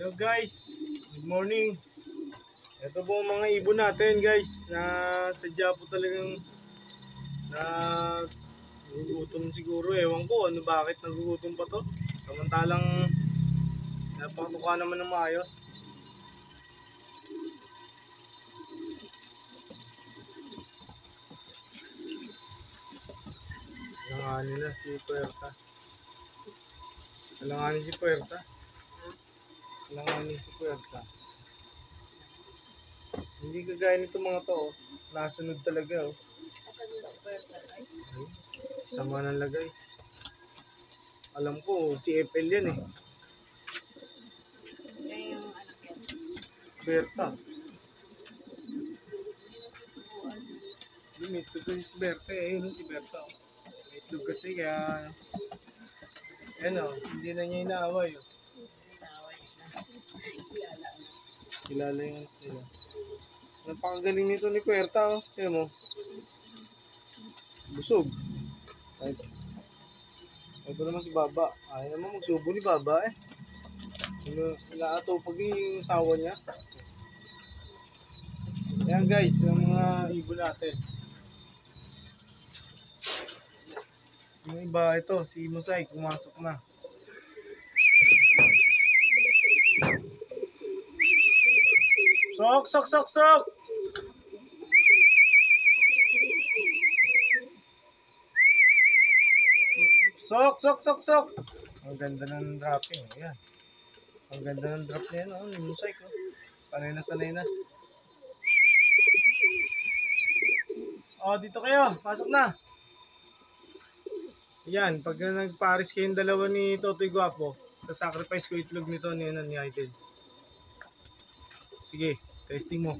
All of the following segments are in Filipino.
Hello guys, good morning. Ito po ang mga ibon natin guys na sadya po talagang na nagugutom siguro. Ewan ko ano bakit nagugutom pa to. Samantalang napakatuka naman ng maayos. Alanganin na si Puerta. Alanganin si Puerta. Alanganin si Puerta. Hindi kagaya nito mga to, oh. Nasunod talaga, oh. Ay, sama ng lagay. Alam ko, si FL yan eh. Berta. May itlog kasi si Berta eh. Ayun si Berta, oh. May itlog kasi kaya, ano, hindi na niya inaaway, oh. Kilala yung anak nila. Napakagaling nito ni Puerta, oh. Kaya mo. Busog. Ito naman si Baba. Ayaw naman magsubo ni Baba eh. Inaatupag yung sawa niya. Ayan guys, yung mga ibon natin. Yung iba ito, si Musay, pumasok na. Sok, sok, sok, sok! Sok, sok, sok, sok! Ang ganda ng dropping. Ayan. Ang ganda ng drop niya. Oh, yung Musay ko. Sanay na, sanay na. Oh, dito kayo. Pasok na. Ayan. Pag nagparis kayong dalawa ni Totoy Guapo, sa sacrifice ko itlog nito ni Idol. Sige, testing mo.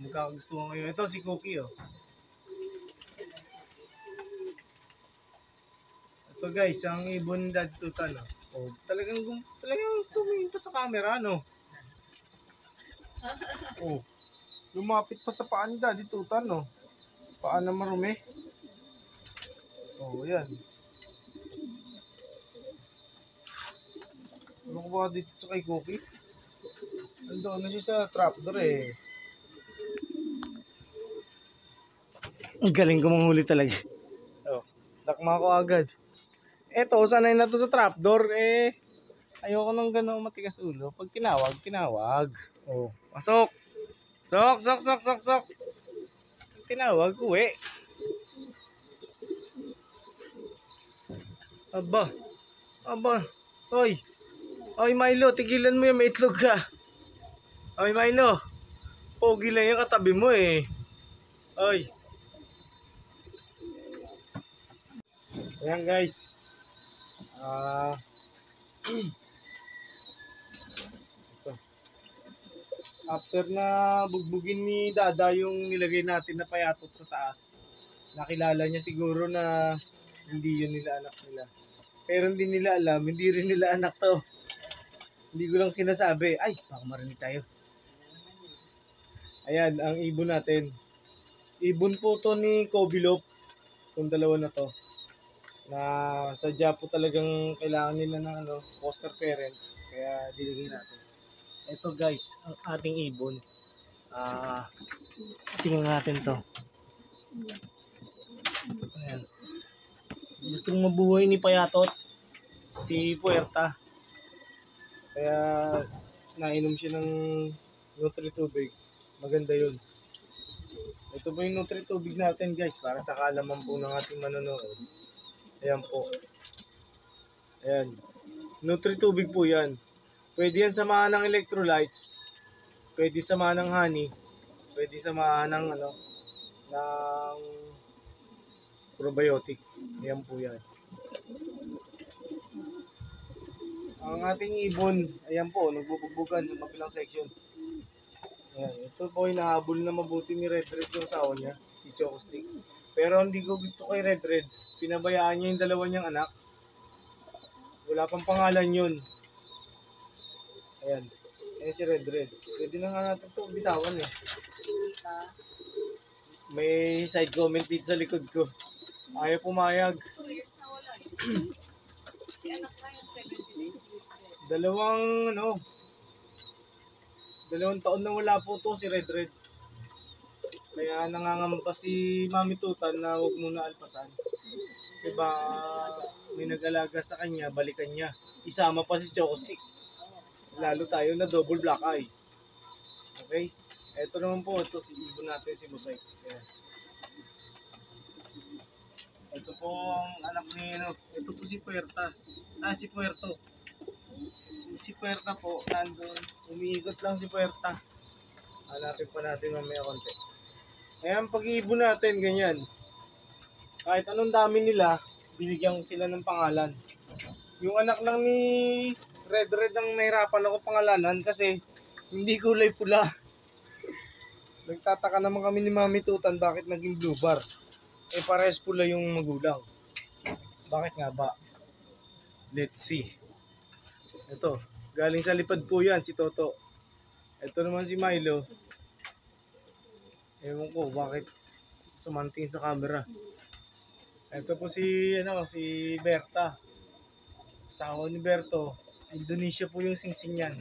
Magkakagustuhan kayo. Ito si Cookie, oh. Ito guys, ang ibon dad tutan, oh. Oh, talagang tumingin pa sa camera, no? Oh, lumapit pa sa paan dad tutan, no? Paan na marumi. Oh, yan. Ano ko ba dito sa kay Cookie? Andoon na siya sa trapdoor eh. Ang galing ko manghuli talaga. Oh, dakma ko agad. Eto, sanay na to sa trapdoor eh. Ayoko nang gano'ng matigas ulo. Pag tinawag, tinawag. Oh, pasok. Sok, sok, sok, sok, sok. Pag tinawag, uwi. Aba. Aba. Oy. Oy Milo, tigilan mo yung may itlog ka. Oy Milo. Pogi lang yung katabi mo eh. Oy. Ayan guys. After na bugbugin ni Dada yung nilagay natin na payatot sa taas, nakilala niya siguro na hindi yun nila anak nila. Pero hindi nila alam, hindi rin nila anak to. Hindi ko lang sinasabi. Ay, baka marinig tayo. Ayan, ang ibon natin. Ibon po to ni Kobilop. Itong dalawa na to. Na sadya po talagang kailangan nila ng foster parent. Kaya diligay natin. Ito guys, ang ating ibon. Tingnan natin to. Ayan. Gustong mabuhay ni Payatot si Puerta. Kaya nainom siya ng Nutri-Tubig. Maganda yun. Ito po yung Nutri-Tubig natin guys, para sa kalaman po ng ating manonood. Ayan po. Ayan. Nutri-Tubig po yan. Pwede yan samahan ng electrolytes. Pwede samahan ng honey. Pwede samahan ng ng probiotic. Ayan po yan. Ang ating ibon, ayan po, nagbubugbugan yung kabilang section. Ayan, ito po ay nahabol na mabuti ni Red Red yung asawa niya, si Choco Stick. Pero hindi ko gusto kay Red Red. Pinabayaan niya yung dalawa niyang anak. Wala pang pangalan yun. Ayan. Ayan si Red Red. Pwede na nga natin ito bitawan eh. May side comment dito sa likod ko. Ayaw pumayag. 2 years na wala eh. Si anak na yung 70 days. Dalawang 2 taon na wala po to si Red Red. Kaya nangangamba si Mami Tutan na huwag muna alpasan. Kasi ba may nag-alaga sa kanya, balikan niya. Isama pa si Choco Stick. Lalo tayo na double black eye. Okay? Ito naman po, ito si ibon natin, si Mosaic. Ayan. Ito po ang anak ni, ito po si Puerta. Si Puerto. Si Puerta po, nandun. Umiikot lang si Puerta. Hanapin pa natin mamaya konti. Ayan, pag-iibon natin, ganyan. Kahit anong dami nila, binigyan sila ng pangalan. Yung anak lang ni Red Red ang nahirapan ako pangalanan kasi hindi kulay pula. Nagtataka naman kami ni Mami Tutan bakit naging blue bar. Pares pula yung magulang. Bakit nga ba? Let's see. Ito, galing sa lipad po yan si Toto. Ito naman si Milo. Ewan ko bakit sumantingin sa camera. Ito po si si Berta. Asawa ni Berto. Indonesia po yung singsing yan.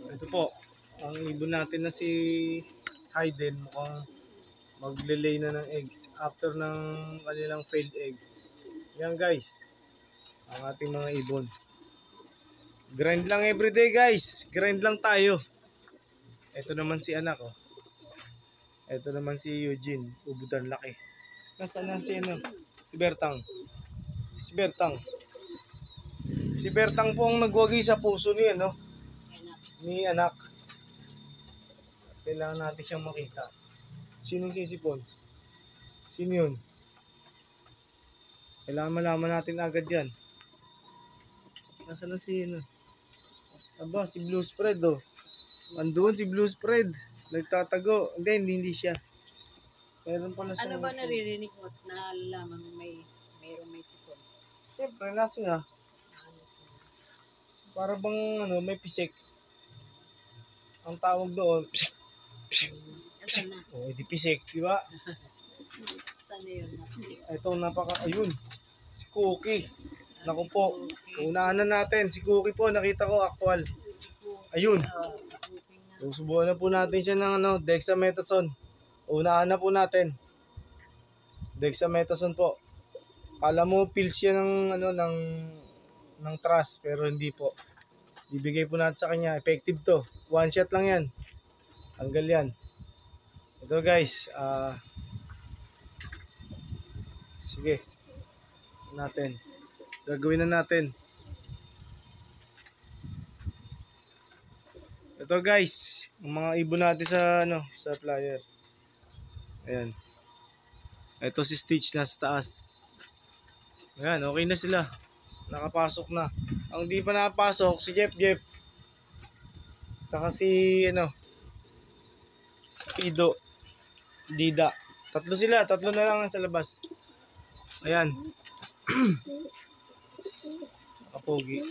Ito po, ang ibon natin na si Hayden mukhang magle-lay na ng eggs after ng kanilang failed eggs. Yan guys, ang ating mga ibon. Grind lang everyday guys, grind lang tayo. Ito naman si anak oh. Ito naman si Eugene, ubudan laki. Nasaan na si Si Bertang. Si Bertang. Si Bertang po ang nagwagi sa puso niya ni anak. Kailangan natin siyang makita. Sinong sisipon? Sino yun? Kailangan malaman natin agad yan. Nasaan na si Aba, si Blue Spread oh. Andun si Blue Spread. Nagtatago. Hindi siya. Meron pala siya. Ano ba naririnig mo na nalalaman mayroong may sipon? Siyempre, nasa nga. Para bang may pisik. Ang tawag doon, Saan na? di pisik, di ba? Saan na yun? Ito, ayun, si Cookie. Naku po, unahan na natin. Si Cookie po, nakita ko, actual. Ayun. Susubukan na po natin siya ng dexamethasone. Unahan na po natin. Dexamethasone po. Kala mo, pills siya ng trust, pero hindi po. Ibigay po natin sa kanya. Effective to. 1 shot lang yan. Tanggal yan. Ito guys. Sige. Natin. Gagawin na natin. Ito guys. Ang mga ibon natin sa flyer. Ayan. Ito si Stitch nasa taas. Ayan. Okay na sila. Nakapasok na. Ang di pa nakapasok si Jeff. Saka si Pido. Dida. Tatlo na lang sa labas. Ayan. Kapogi.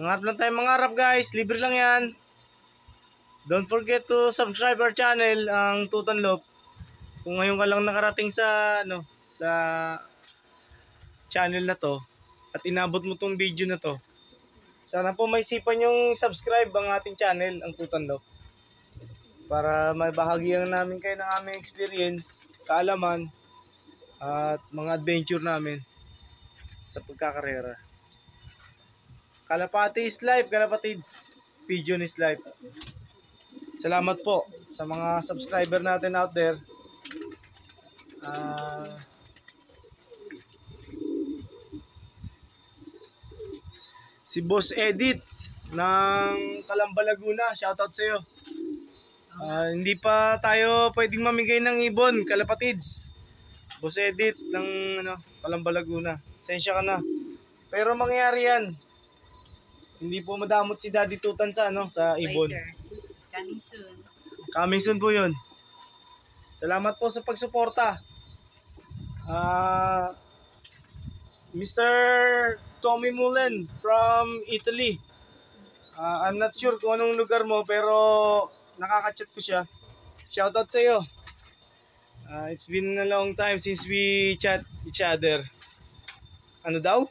Mangarap lang tayo mangarap guys. Libre lang yan. Don't forget to subscribe our channel, ang Tutan Lop. Kung ngayon ka lang nakarating sa channel na to at inabot mo tong video na to, sana po may sipan yung subscribe ang ating channel, ang Tutan Lop, para mabahagian namin kayo ng aming experience, kaalaman at mga adventure namin sa pagkakarera. Kalapati is life, kalapatids. Pigeon is life. Salamat po sa mga subscriber natin out there. Si Boss Edit ng Calamba, Laguna, shoutout sa iyo. Hindi pa tayo pwedeng mamigay ng ibon, kalapatids. Boss Edit ng Calamba, Laguna. Sensya ka na. Pero mangyayari yan. Hindi po madamot si Daddy Tutan sa ibon. Coming soon. Coming soon po 'yun. Salamat po sa pagsuporta. Mr. Tommy Mullen from Italy. I'm not sure kung anong lugar mo pero nakaka-chat ko siya. Shoutout sa iyo. It's been a long time since we chat each other. Ano daw?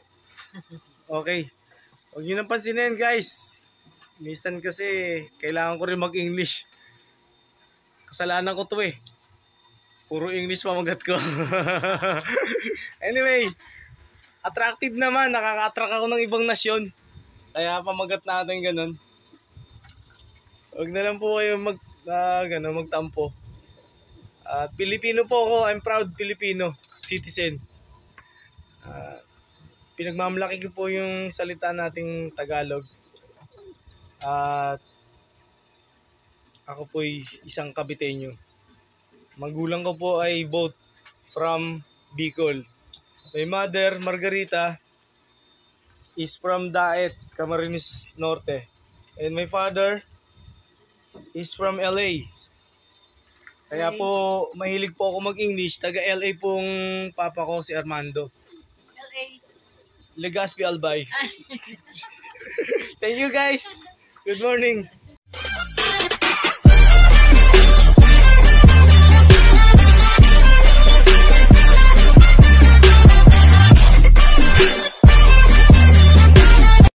Okay. Huwag niyo nang pansinin guys. Minsan kasi kailangan ko rin mag-English. Kasalanan ko to eh. Puro English pamagat ko. Anyway, attractive naman. Nakaka-attract ako ng ibang nasyon. Kaya pamagat natin ganun. Huwag na lang po kayo magtampo. At Pilipino po ako. I'm proud Filipino citizen. Pinagmamalaki ko po yung salita nating Tagalog. At ako po'y isang Kabiteño. Magulang ko po ay both from Bicol. My mother, Margarita, is from Daet, Camarines Norte. And my father is from LA. Kaya po, mahilig po ako mag-English. Taga LA pong papa ko, si Armando. LA. Legazpi Albay. Thank you guys. Good morning.